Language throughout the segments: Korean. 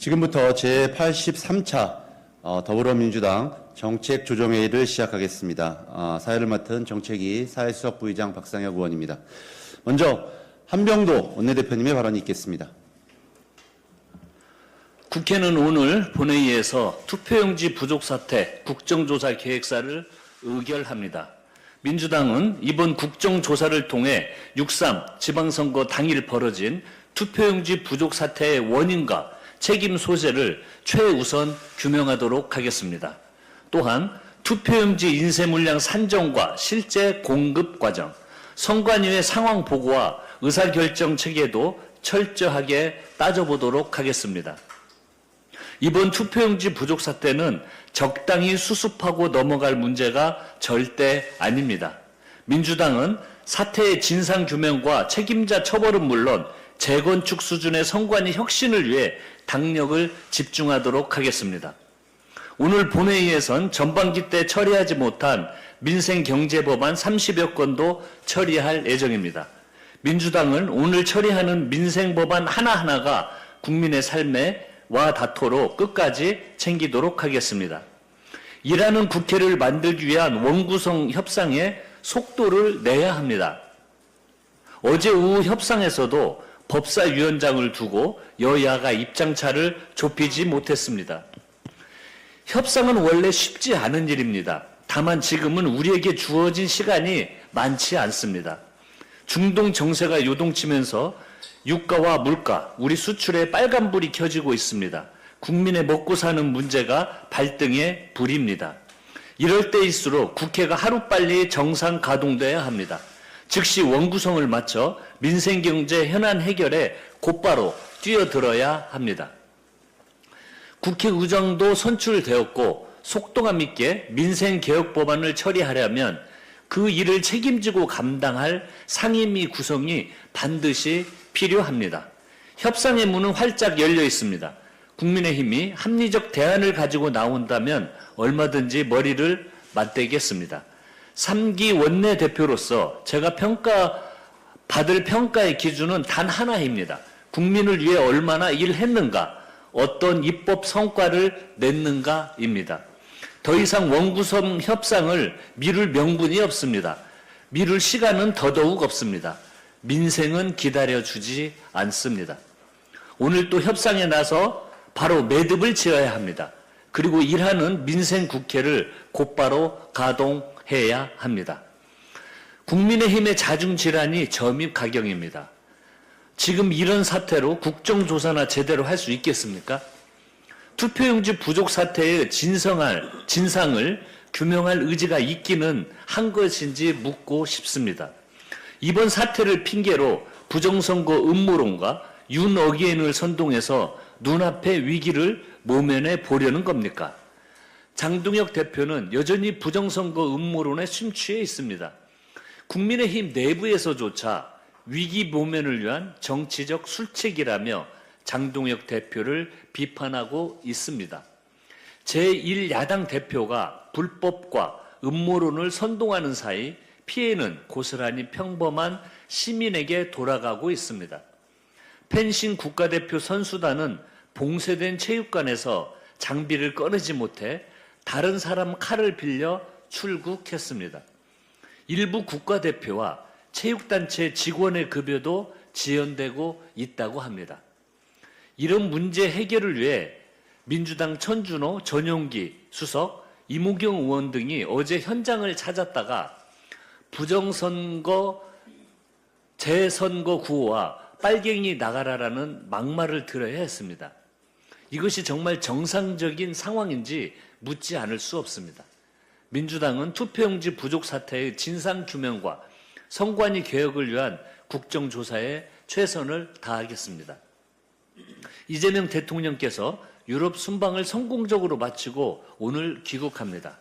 지금부터 제83차 더불어민주당 정책조정회의를 시작하겠습니다. 사회를 맡은 정책위 사회수석부의장 박상혁 의원입니다. 먼저 한병도 원내대표님의 발언이 있겠습니다. 국회는 오늘 본회의에서 투표용지 부족 사태 국정조사 계획사를 의결합니다. 민주당은 이번 국정조사를 통해 6.3 지방선거 당일 벌어진 투표용지 부족 사태의 원인과 책임 소재를 최우선 규명하도록 하겠습니다. 또한 투표용지 인쇄 물량 산정과 실제 공급 과정, 선관위의 상황 보고와 의사결정 체계도 철저하게 따져보도록 하겠습니다. 이번 투표용지 부족 사태는 적당히 수습하고 넘어갈 문제가 절대 아닙니다. 민주당은 사태의 진상규명과 책임자 처벌은 물론 재건축 수준의 선관위 혁신을 위해 당력을 집중하도록 하겠습니다. 오늘 본회의에선 전반기 때 처리하지 못한 민생경제법안 30여 건도 처리할 예정입니다. 민주당은 오늘 처리하는 민생법안 하나하나가 국민의 삶에 와 닿도록 끝까지 챙기도록 하겠습니다. 일하는 국회를 만들기 위한 원구성 협상에 속도를 내야 합니다. 어제 오후 협상에서도 법사위원장을 두고 여야가 입장차를 좁히지 못했습니다. 협상은 원래 쉽지 않은 일입니다. 다만 지금은 우리에게 주어진 시간이 많지 않습니다. 중동 정세가 요동치면서 유가와 물가, 우리 수출에 빨간불이 켜지고 있습니다. 국민의 먹고 사는 문제가 발등에 불입니다. 이럴 때일수록 국회가 하루빨리 정상 가동돼야 합니다. 즉시 원구성을 마쳐 민생경제 현안 해결에 곧바로 뛰어들어야 합니다. 국회 의장도 선출되었고 속도감 있게 민생개혁 법안을 처리하려면 그 일을 책임지고 감당할 상임위 구성이 반드시 필요합니다. 협상의 문은 활짝 열려 있습니다. 국민의힘이 합리적 대안을 가지고 나온다면 얼마든지 머리를 맞대겠습니다. 3기 원내대표로서 제가 받을 평가의 기준은 단 하나입니다. 국민을 위해 얼마나 일했는가, 어떤 입법 성과를 냈는가입니다. 더 이상 원구성 협상을 미룰 명분이 없습니다. 미룰 시간은 더더욱 없습니다. 민생은 기다려주지 않습니다. 오늘 또 협상에 나서 바로 매듭을 지어야 합니다. 그리고 일하는 민생국회를 곧바로 가동해야 합니다. 국민의힘의 자중질환이 점입가경입니다. 지금 이런 사태로 국정조사나 제대로 할 수 있겠습니까? 투표용지 부족 사태의 진상을 규명할 의지가 있기는 한 것인지 묻고 싶습니다. 이번 사태를 핑계로 부정선거 음모론과 윤어게인을 선동해서 눈앞의 위기를 모면해 보려는 겁니까? 장동혁 대표는 여전히 부정선거 음모론에 심취해 있습니다. 국민의힘 내부에서조차 위기 모면을 위한 정치적 술책이라며 장동혁 대표를 비판하고 있습니다. 제1야당 대표가 불법과 음모론을 선동하는 사이 피해는 고스란히 평범한 시민에게 돌아가고 있습니다. 펜싱 국가대표 선수단은 봉쇄된 체육관에서 장비를 꺼내지 못해 다른 사람 칼을 빌려 출국했습니다. 일부 국가대표와 체육단체 직원의 급여도 지연되고 있다고 합니다. 이런 문제 해결을 위해 민주당 천준호, 전용기 수석, 이무경 의원 등이 어제 현장을 찾았다가 부정선거 재선거 구호와 빨갱이 나가라라는 막말을 들어야 했습니다. 이것이 정말 정상적인 상황인지 묻지 않을 수 없습니다. 민주당은 투표용지 부족 사태의 진상규명과 선관위 개혁을 위한 국정조사에 최선을 다하겠습니다. 이재명 대통령께서 유럽 순방을 성공적으로 마치고 오늘 귀국합니다.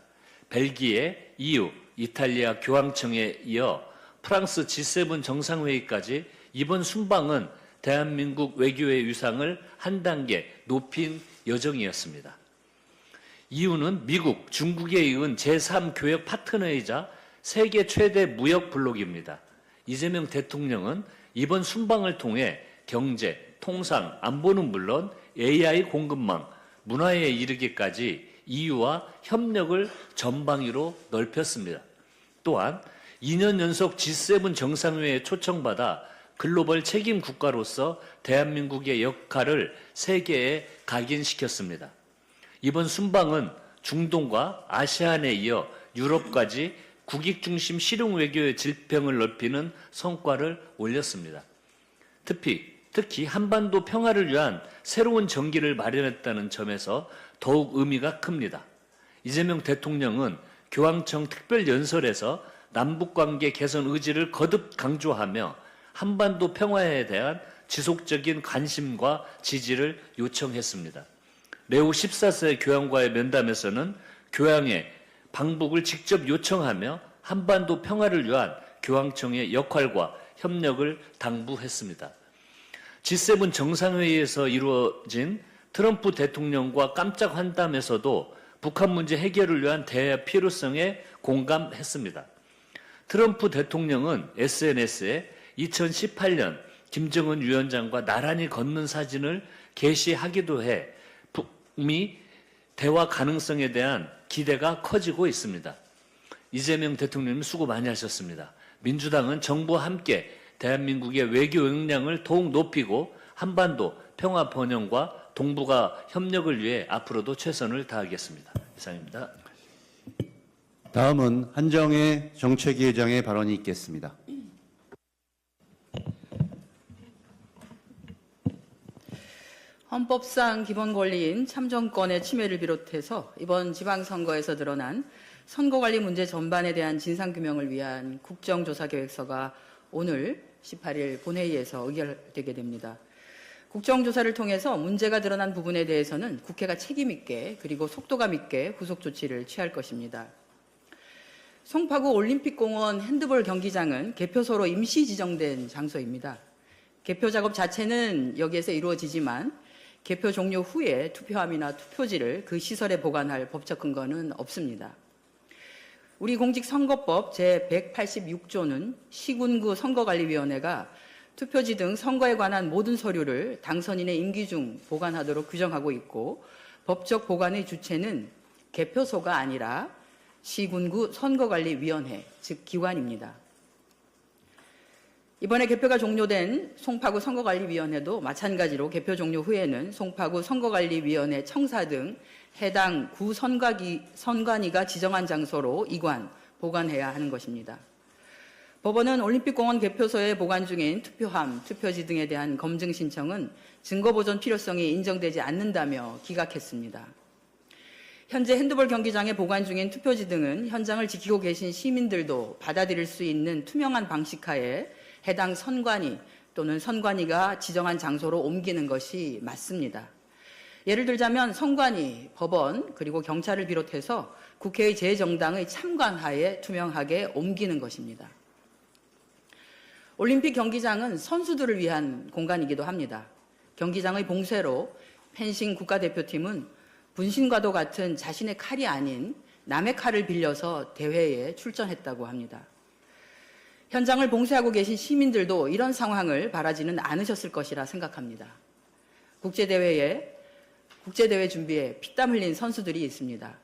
벨기에, EU, 이탈리아 교황청에 이어 프랑스 G7 정상회의까지 이번 순방은 대한민국 외교의 위상을 한 단계 높인 여정이었습니다. EU는 미국, 중국에 이은 제3교역 파트너이자 세계 최대 무역 블록입니다. 이재명 대통령은 이번 순방을 통해 경제, 통상, 안보는 물론 AI 공급망, 문화에 이르기까지 EU와 협력을 전방위로 넓혔습니다. 또한 2년 연속 G7 정상회의에 초청받아 글로벌 책임 국가로서 대한민국의 역할을 세계에 각인시켰습니다. 이번 순방은 중동과 아시안에 이어 유럽까지 국익 중심 실용 외교의 질병을 넓히는 성과를 올렸습니다. 특히 한반도 평화를 위한 새로운 전기를 마련했다는 점에서 더욱 의미가 큽니다. 이재명 대통령은 교황청 특별연설에서 남북관계 개선 의지를 거듭 강조하며 한반도 평화에 대한 지속적인 관심과 지지를 요청했습니다. 레오 14세 교황과의 면담에서는 교황의 방북을 직접 요청하며 한반도 평화를 위한 교황청의 역할과 협력을 당부했습니다. G7 정상회의에서 이루어진 트럼프 대통령과 깜짝 환담에서도 북한 문제 해결을 위한 대화 필요성에 공감했습니다. 트럼프 대통령은 SNS에 2018년 김정은 위원장과 나란히 걷는 사진을 게시하기도 해 북미 대화 가능성에 대한 기대가 커지고 있습니다. 이재명 대통령님 수고 많이 하셨습니다. 민주당은 정부와 함께 대한민국의 외교 역량을 더욱 높이고 한반도 평화 번영과 동북아 협력을 위해 앞으로도 최선을 다하겠습니다. 이상입니다. 다음은 한정혜 정책위 의장의 발언이 있겠습니다. 헌법상 기본 권리인 참정권의 침해를 비롯해서 이번 지방선거에서 드러난 선거관리 문제 전반에 대한 진상규명을 위한 국정조사계획서가 오늘 18일 본회의에서 의결되게 됩니다. 국정조사를 통해서 문제가 드러난 부분에 대해서는 국회가 책임있게 그리고 속도감 있게 후속 조치를 취할 것입니다. 송파구 올림픽공원 핸드볼 경기장은 개표소로 임시 지정된 장소입니다. 개표 작업 자체는 여기에서 이루어지지만 개표 종료 후에 투표함이나 투표지를 그 시설에 보관할 법적 근거는 없습니다. 우리 공직선거법 제186조는 시군구 선거관리위원회가 투표지 등 선거에 관한 모든 서류를 당선인의 임기 중 보관하도록 규정하고 있고 법적 보관의 주체는 개표소가 아니라 시군구 선거관리위원회, 즉 기관입니다. 이번에 개표가 종료된 송파구 선거관리위원회도 마찬가지로 개표 종료 후에는 송파구 선거관리위원회 청사 등 해당 구 선관위가 지정한 장소로 이관, 보관해야 하는 것입니다. 법원은 올림픽공원 개표소에 보관 중인 투표함, 투표지 등에 대한 검증 신청은 증거보존 필요성이 인정되지 않는다며 기각했습니다. 현재 핸드볼 경기장에 보관 중인 투표지 등은 현장을 지키고 계신 시민들도 받아들일 수 있는 투명한 방식 하에 해당 선관위 또는 선관위가 지정한 장소로 옮기는 것이 맞습니다. 예를 들자면 선관위, 법원, 그리고 경찰을 비롯해서 국회의 제 정당의 참관하에 투명하게 옮기는 것입니다. 올림픽 경기장은 선수들을 위한 공간이기도 합니다. 경기장의 봉쇄로 펜싱 국가대표팀은 분신과도 같은 자신의 칼이 아닌 남의 칼을 빌려서 대회에 출전했다고 합니다. 현장을 봉쇄하고 계신 시민들도 이런 상황을 바라지는 않으셨을 것이라 생각합니다. 국제대회 준비에 피땀 흘린 선수들이 있습니다.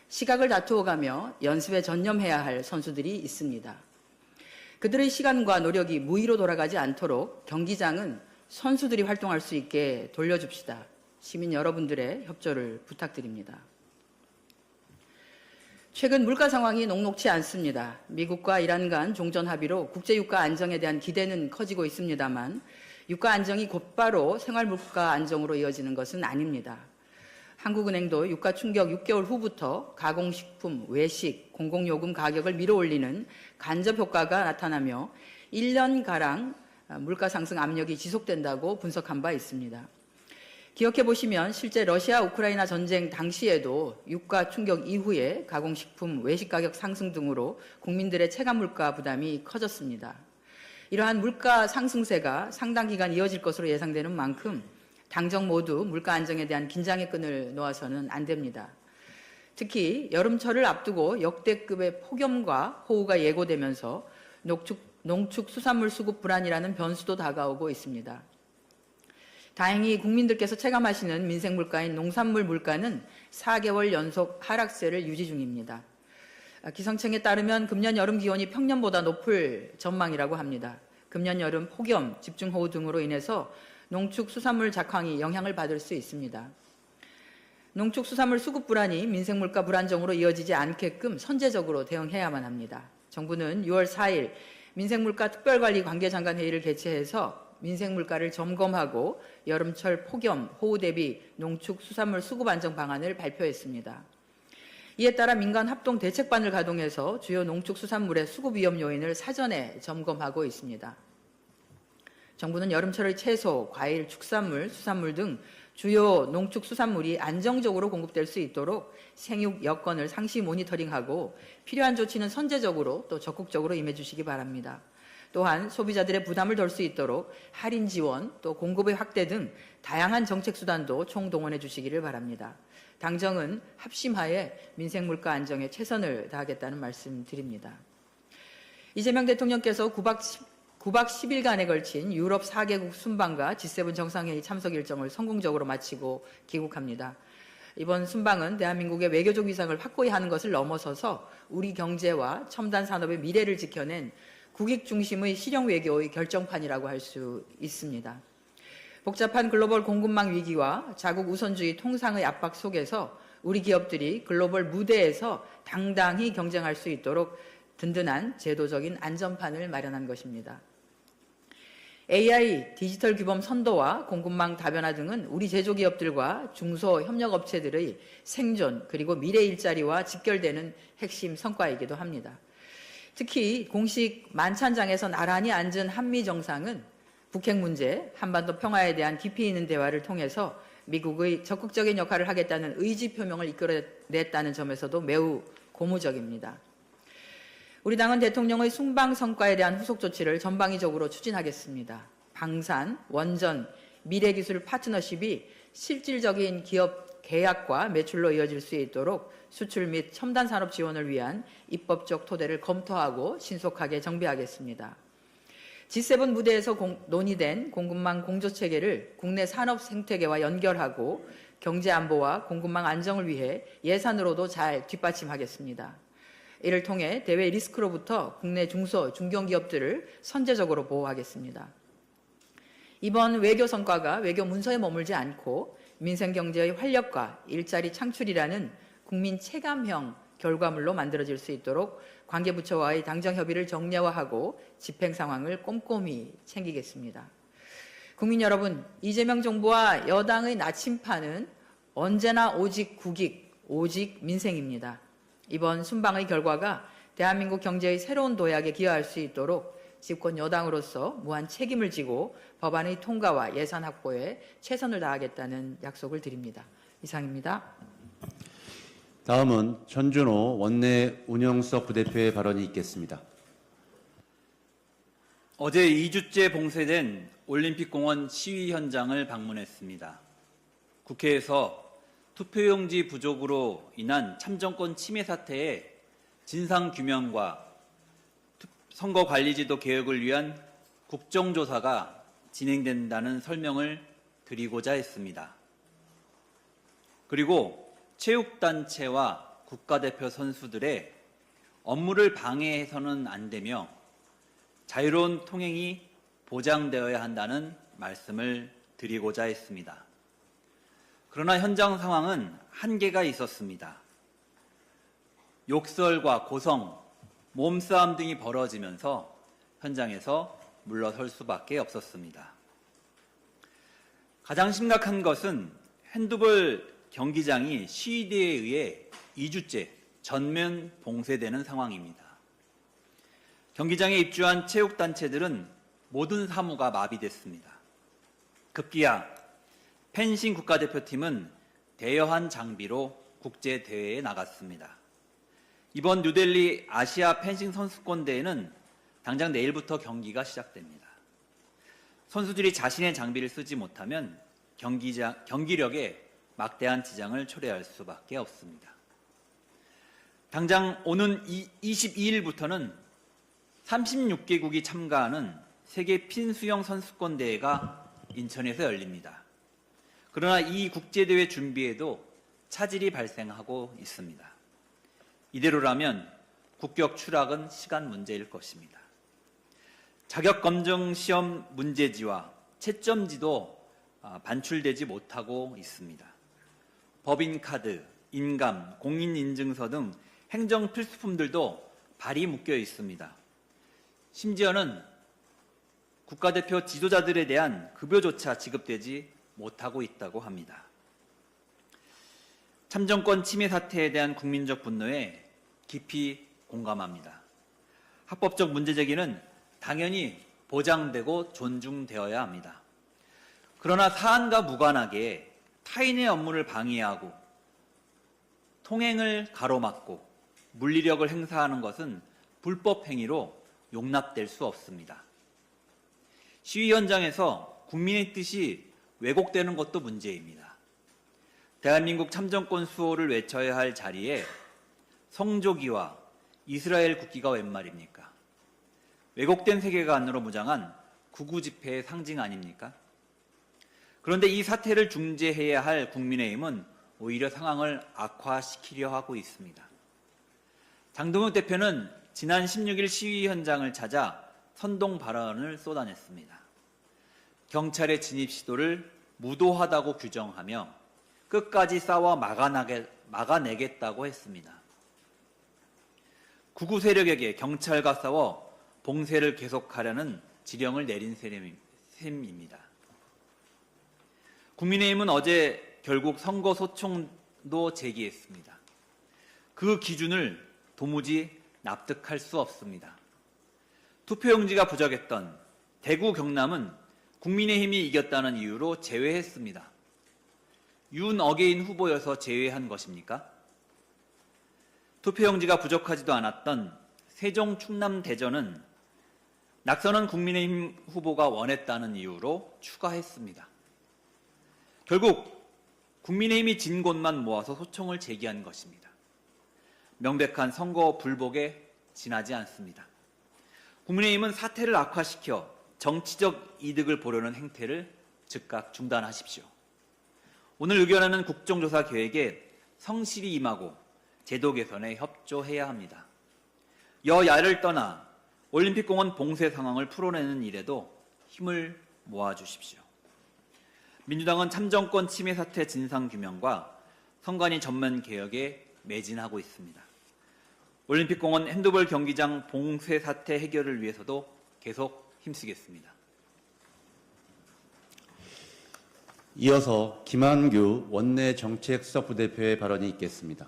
시각을 다투어가며 연습에 전념해야 할 선수들이 있습니다. 그들의 시간과 노력이 무의로 돌아가지 않도록 경기장은 선수들이 활동할 수 있게 돌려줍시다. 시민 여러분들의 협조를 부탁드립니다. 최근 물가 상황이 녹록치 않습니다. 미국과 이란 간 종전 합의로 국제 유가 안정에 대한 기대는 커지고 있습니다만 유가 안정이 곧바로 생활 물가 안정으로 이어지는 것은 아닙니다. 한국은행도 유가 충격 6개월 후부터 가공식품, 외식, 공공요금 가격을 밀어올리는 간접 효과가 나타나며 1년가량 물가 상승 압력이 지속된다고 분석한 바 있습니다. 기억해 보시면 실제 러시아 우크라이나 전쟁 당시에도 유가 충격 이후에 가공식품, 외식 가격 상승 등으로 국민들의 체감 물가 부담이 커졌습니다. 이러한 물가 상승세가 상당 기간 이어질 것으로 예상되는 만큼 당정 모두 물가 안정에 대한 긴장의 끈을 놓아서는 안 됩니다. 특히 여름철을 앞두고 역대급의 폭염과 호우가 예고되면서 농축수산물 수급 불안이라는 변수도 다가오고 있습니다. 다행히 국민들께서 체감하시는 민생 물가인 농산물 물가는 4개월 연속 하락세를 유지 중입니다. 기상청에 따르면 금년 여름 기온이 평년보다 높을 전망이라고 합니다. 금년 여름 폭염, 집중호우 등으로 인해서 농축수산물 작황이 영향을 받을 수 있습니다. 농축수산물 수급 불안이 민생물가 불안정으로 이어지지 않게끔 선제적으로 대응해야만 합니다. 정부는 6월 4일 민생물가 특별관리 관계장관 회의를 개최해서 민생물가를 점검하고 여름철 폭염, 호우 대비 농축수산물 수급 안정 방안을 발표했습니다. 이에 따라 민간 합동 대책반을 가동해서 주요 농축수산물의 수급 위험 요인을 사전에 점검하고 있습니다. 정부는 여름철의 채소, 과일, 축산물, 수산물 등 주요 농축수산물이 안정적으로 공급될 수 있도록 생육 여건을 상시 모니터링하고 필요한 조치는 선제적으로 또 적극적으로 임해 주시기 바랍니다. 또한 소비자들의 부담을 덜 수 있도록 할인 지원, 또 공급의 확대 등 다양한 정책 수단도 총동원해 주시기를 바랍니다. 당정은 합심하에 민생물가 안정에 최선을 다하겠다는 말씀 드립니다. 이재명 대통령께서 9박 10일간에 걸친 유럽 4개국 순방과 G7 정상회의 참석 일정을 성공적으로 마치고 귀국합니다. 이번 순방은 대한민국의 외교적 위상을 확고히 하는 것을 넘어서서 우리 경제와 첨단 산업의 미래를 지켜낸 국익 중심의 실용 외교의 결정판이라고 할 수 있습니다. 복잡한 글로벌 공급망 위기와 자국 우선주의 통상의 압박 속에서 우리 기업들이 글로벌 무대에서 당당히 경쟁할 수 있도록 든든한 제도적인 안전판을 마련한 것입니다. AI, 디지털 규범 선도와 공급망 다변화 등은 우리 제조기업들과 중소협력업체들의 생존 그리고 미래 일자리와 직결되는 핵심 성과이기도 합니다. 특히 공식 만찬장에서 나란히 앉은 한미 정상은 북핵 문제, 한반도 평화에 대한 깊이 있는 대화를 통해서 미국의 적극적인 역할을 하겠다는 의지 표명을 이끌어냈다는 점에서도 매우 고무적입니다. 우리 당은 대통령의 순방 성과에 대한 후속 조치를 전방위적으로 추진하겠습니다. 방산, 원전, 미래기술 파트너십이 실질적인 기업 계약과 매출로 이어질 수 있도록 수출 및 첨단 산업 지원을 위한 입법적 토대를 검토하고 신속하게 정비하겠습니다. G7 무대에서 논의된 공급망 공조체계를 국내 산업 생태계와 연결하고 경제 안보와 공급망 안정을 위해 예산으로도 잘 뒷받침하겠습니다. 이를 통해 대외 리스크로부터 국내 중소, 중견기업들을 선제적으로 보호하겠습니다. 이번 외교 성과가 외교 문서에 머물지 않고 민생경제의 활력과 일자리 창출이라는 국민 체감형 결과물로 만들어질 수 있도록 관계부처와의 당정 협의를 정례화하고 집행 상황을 꼼꼼히 챙기겠습니다. 국민 여러분, 이재명 정부와 여당의 나침판은 언제나 오직 국익, 오직 민생입니다. 이번 순방의 결과가 대한민국 경제의 새로운 도약에 기여할 수 있도록 집권 여당으로서 무한 책임을 지고 법안의 통과와 예산 확보에 최선을 다하겠다는 약속을 드립니다. 이상입니다. 다음은 전준호 원내 운영수석 부대표의 발언이 있겠습니다. 어제 2주째 봉쇄된 올림픽공원 시위 현장을 방문했습니다. 국회에서 투표용지 부족으로 인한 참정권 침해 사태의 진상규명과 선거관리제도 개혁을 위한 국정조사가 진행된다는 설명을 드리고자 했습니다. 그리고 체육단체와 국가대표 선수들의 업무를 방해해서는 안 되며 자유로운 통행이 보장되어야 한다는 말씀을 드리고자 했습니다. 그러나 현장 상황은 한계가 있었습니다. 욕설과 고성, 몸싸움 등이 벌어지면서 현장에서 물러설 수밖에 없었습니다. 가장 심각한 것은 핸드볼 경기장이 시위대에 의해 2주째 전면 봉쇄되는 상황입니다. 경기장에 입주한 체육단체들은 모든 사무가 마비됐습니다. 급기야 펜싱 국가대표팀은 대여한 장비로 국제대회에 나갔습니다. 이번 뉴델리 아시아 펜싱 선수권 대회는 당장 내일부터 경기가 시작됩니다. 선수들이 자신의 장비를 쓰지 못하면 경기력에 막대한 지장을 초래할 수밖에 없습니다. 당장 오는 22일부터는 36개국이 참가하는 세계 핀수영 선수권 대회가 인천에서 열립니다. 그러나 이 국제대회 준비에도 차질이 발생하고 있습니다. 이대로라면 국격 추락은 시간 문제일 것입니다. 자격검정시험 문제지와 채점지도 반출되지 못하고 있습니다. 법인카드, 인감, 공인인증서 등 행정 필수품들도 발이 묶여 있습니다. 심지어는 국가대표 지도자들에 대한 급여조차 지급되지 못하고 있다고 합니다. 참정권 침해 사태에 대한 국민적 분노에 깊이 공감합니다. 합법적 문제 제기는 당연히 보장되고 존중되어야 합니다. 그러나 사안과 무관하게 타인의 업무를 방해하고 통행을 가로막고 물리력을 행사하는 것은 불법 행위로 용납될 수 없습니다. 시위 현장에서 국민의 뜻이 왜곡되는 것도 문제입니다. 대한민국 참정권 수호를 외쳐야 할 자리에 성조기와 이스라엘 국기가 웬 말입니까? 왜곡된 세계관으로 무장한 극우 집회의 상징 아닙니까? 그런데 이 사태를 중재해야 할 국민의힘은 오히려 상황을 악화시키려 하고 있습니다. 장동혁 대표는 지난 16일 시위 현장을 찾아 선동 발언을 쏟아냈습니다. 경찰의 진입 시도를 무도하다고 규정하며 끝까지 싸워 막아내겠다고 했습니다. 극우 세력에게 경찰과 싸워 봉쇄를 계속하려는 지령을 내린 셈입니다. 국민의힘은 어제 결국 선거 소송도 제기했습니다. 그 기준을 도무지 납득할 수 없습니다. 투표용지가 부족했던 대구, 경남은 국민의힘이 이겼다는 이유로 제외했습니다. 윤어게인 후보여서 제외한 것입니까? 투표용지가 부족하지도 않았던 세종, 충남, 대전은 낙선은 국민의힘 후보가 원했다는 이유로 추가했습니다. 결국 국민의힘이 진 곳만 모아서 소송을 제기한 것입니다. 명백한 선거 불복에 지나지 않습니다. 국민의힘은 사태를 악화시켜 정치적 이득을 보려는 행태를 즉각 중단하십시오. 오늘 의견하는 국정조사 계획에 성실히 임하고 제도 개선에 협조해야 합니다. 여야를 떠나 올림픽공원 봉쇄 상황을 풀어내는 일에도 힘을 모아주십시오. 민주당은 참정권 침해 사태 진상규명과 선관위 전면 개혁에 매진하고 있습니다. 올림픽공원 핸드볼 경기장 봉쇄 사태 해결을 위해서도 계속 힘쓰겠습니다. 이어서 김한규 원내 정책수석 부대표의 발언이 있겠습니다.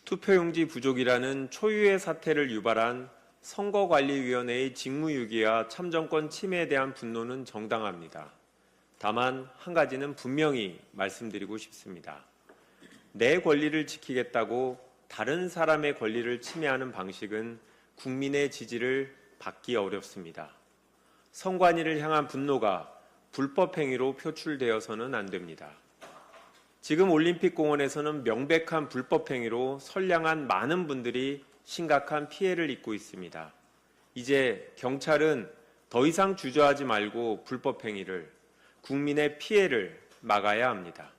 투표용지 부족이라는 초유의 사태를 유발한 선거관리위원회의 직무유기와 참정권 침해에 대한 분노는 정당합니다. 다만 한 가지는 분명히 말씀드리고 싶습니다. 내 권리를 지키겠다고 다른 사람의 권리를 침해하는 방식은 국민의 지지를 받기 어렵습니다. 선관위를 향한 분노가 불법 행위로 표출되어서는 안 됩니다. 지금 올림픽공원에서는 명백한 불법 행위로 선량한 많은 분들이 심각한 피해를 입고 있습니다. 이제 경찰은 더 이상 주저하지 말고 불법 행위를, 국민의 피해를 막아야 합니다.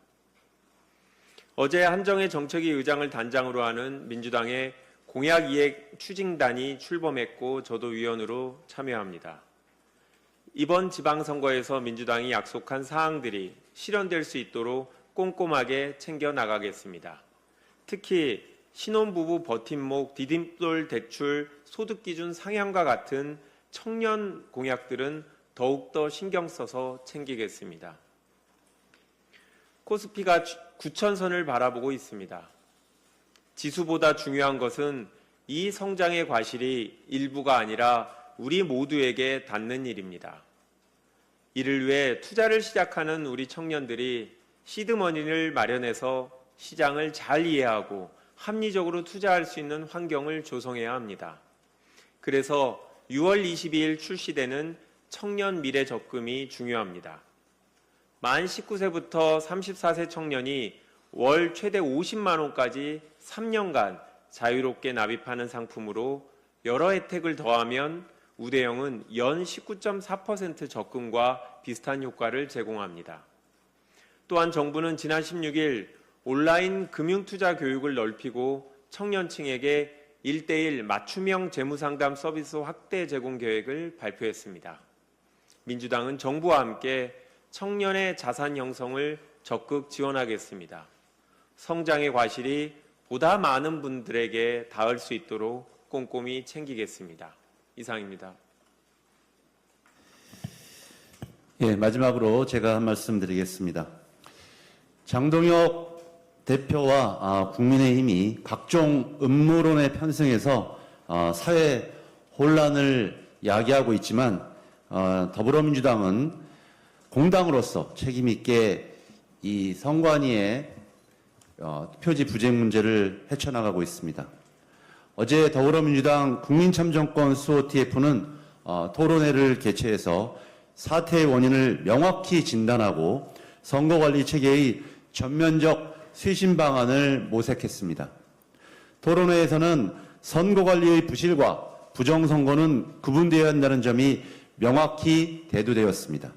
어제 한정혜 정책위 의장을 단장으로 하는 민주당의 공약이익 추진단이 출범했고 저도 위원으로 참여합니다. 이번 지방선거에서 민주당이 약속한 사항들이 실현될 수 있도록 꼼꼼하게 챙겨나가겠습니다. 특히 신혼부부 버팀목, 디딤돌 대출, 소득기준 상향과 같은 청년 공약들은 더욱더 신경 써서 챙기겠습니다. 코스피가 9,000선을 바라보고 있습니다. 지수보다 중요한 것은 이 성장의 과실이 일부가 아니라 우리 모두에게 닿는 일입니다. 이를 위해 투자를 시작하는 우리 청년들이 시드머니를 마련해서 시장을 잘 이해하고 합리적으로 투자할 수 있는 환경을 조성해야 합니다. 그래서 6월 22일 출시되는 청년 미래 적금이 중요합니다. 만 19세부터 34세 청년이 월 최대 50만 원까지 3년간 자유롭게 납입하는 상품으로 여러 혜택을 더하면 우대형은 연 19.4% 적금과 비슷한 효과를 제공합니다. 또한 정부는 지난 16일 온라인 금융투자 교육을 넓히고 청년층에게 1:1 맞춤형 재무상담 서비스 확대 제공 계획을 발표했습니다. 민주당은 정부와 함께 청년의 자산 형성을 적극 지원하겠습니다. 성장의 과실이 보다 많은 분들에게 닿을 수 있도록 꼼꼼히 챙기겠습니다. 이상입니다. 예, 마지막으로 제가 한 말씀 드리겠습니다. 장동혁 대표와 국민의힘이 각종 음모론에 편승해서 사회 혼란을 야기하고 있지만 더불어민주당은 공당으로서 책임 있게 이 선관위의 표지 부쟁 문제를 헤쳐나가고 있습니다. 어제 더불어민주당 국민참정권 수호 TF는 토론회를 개최해서 사태의 원인을 명확히 진단하고 선거관리 체계의 전면적 쇄신 방안을 모색했습니다. 토론회에서는 선거관리의 부실과 부정선거는 구분되어야 한다는 점이 명확히 대두되었습니다.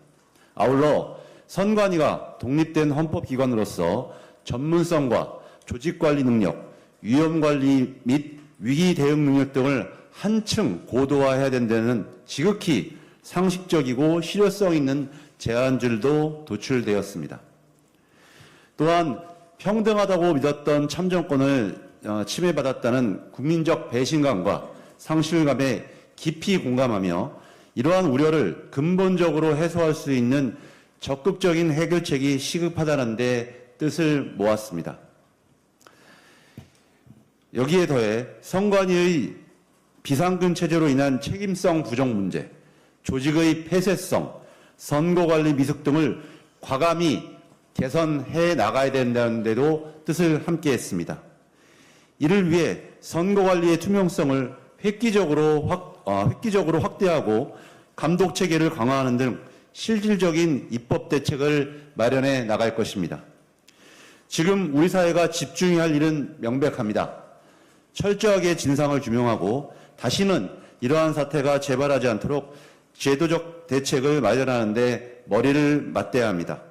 아울러 선관위가 독립된 헌법기관으로서 전문성과 조직관리 능력, 위험관리 및 위기 대응 능력 등을 한층 고도화해야 된다는 지극히 상식적이고 실효성 있는 제안들도 도출되었습니다. 또한 평등하다고 믿었던 참정권을 침해받았다는 국민적 배신감과 상실감에 깊이 공감하며 이러한 우려를 근본적으로 해소할 수 있는 적극적인 해결책이 시급하다는 데 뜻을 모았습니다. 여기에 더해 선관위의 비상근 체제로 인한 책임성 부정 문제, 조직의 폐쇄성, 선거관리 미숙 등을 과감히 개선해 나가야 된다는 데도 뜻을 함께했습니다. 이를 위해 선거관리의 투명성을 획기적으로 확대하고 감독 체계를 강화하는 등 실질적인 입법 대책을 마련해 나갈 것입니다. 지금 우리 사회가 집중해야 할 일은 명백합니다. 철저하게 진상을 규명하고 다시는 이러한 사태가 재발하지 않도록 제도적 대책을 마련하는 데 머리를 맞대야 합니다.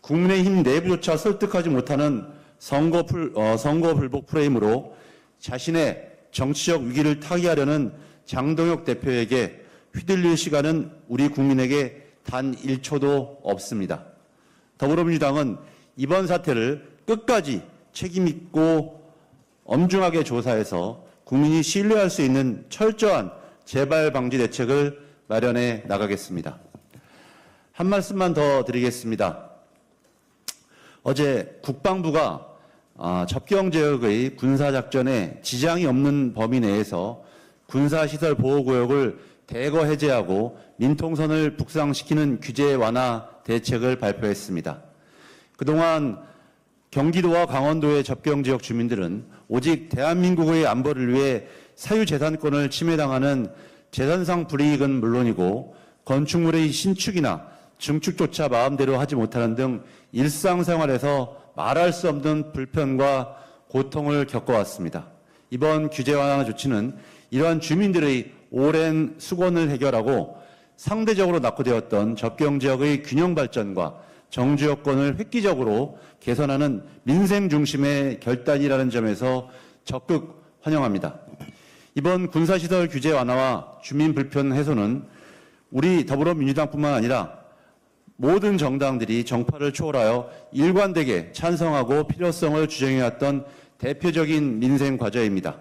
국민의힘 내부조차 설득하지 못하는 선거 불복 프레임으로 자신의 정치적 위기를 타개하려는 장동혁 대표에게 휘둘릴 시간은 우리 국민에게 단 1초도 없습니다. 더불어민주당은 이번 사태를 끝까지 책임있고 엄중하게 조사해서 국민이 신뢰할 수 있는 철저한 재발 방지 대책을 마련해 나가겠습니다. 한 말씀만 더 드리겠습니다. 어제 국방부가 접경지역의 군사작전에 지장이 없는 범위 내에서 군사시설 보호구역을 대거 해제하고 민통선을 북상시키는 규제 완화 대책을 발표했습니다. 그동안 경기도와 강원도의 접경지역 주민들은 오직 대한민국의 안보를 위해 사유재산권을 침해당하는 재산상 불이익은 물론이고 건축물의 신축이나 증축조차 마음대로 하지 못하는 등 일상생활에서 말할 수 없는 불편과 고통을 겪어왔습니다. 이번 규제 완화 조치는 이러한 주민들의 오랜 수곤을 해결하고 상대적으로 낙후되었던 접경지역의 균형 발전과 정주 여건을 획기적으로 개선하는 민생 중심의 결단이라는 점에서 적극 환영합니다. 이번 군사시설 규제 완화와 주민 불편 해소는 우리 더불어민주당뿐만 아니라 모든 정당들이 정파를 초월하여 일관되게 찬성하고 필요성을 주장해왔던 대표적인 민생 과제입니다.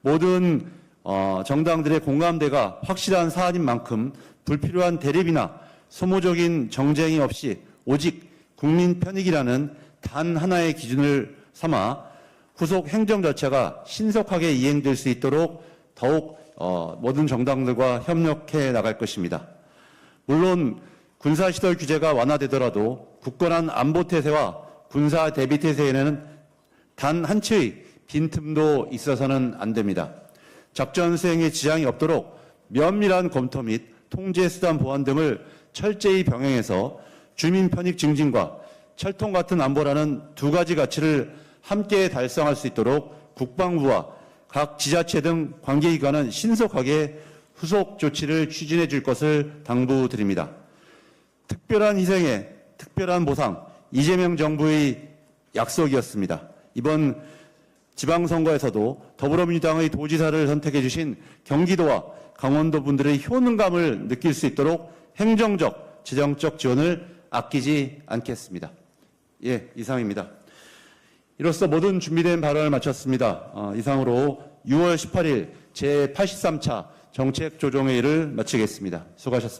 모든 정당들의 공감대가 확실한 사안인 만큼 불필요한 대립이나 소모적인 정쟁이 없이 오직 국민 편익이라는 단 하나의 기준을 삼아 후속 행정 절차가 신속하게 이행될 수 있도록 더욱 모든 정당들과 협력해 나갈 것입니다. 물론 군사시설 규제가 완화되더라도 굳건한 안보태세와 군사 대비태세에는 단 한 채의 빈틈도 있어서는 안 됩니다. 작전 수행에 지장이 없도록 면밀한 검토 및 통제수단 보완 등을 철저히 병행해서 주민 편익 증진과 철통 같은 안보라는 두 가지 가치를 함께 달성할 수 있도록 국방부와 각 지자체 등 관계기관은 신속하게 후속 조치를 추진해 줄 것을 당부드립니다. 특별한 희생에 특별한 보상, 이재명 정부의 약속이었습니다. 이번 지방선거에서도 더불어민주당의 도지사를 선택해 주신 경기도와 강원도 분들의 효능감을 느낄 수 있도록 행정적, 재정적 지원을 아끼지 않겠습니다. 예, 이상입니다. 이로써 모든 준비된 발언을 마쳤습니다. 이상으로 6월 18일 제83차 정책조정회의를 마치겠습니다. 수고하셨습니다.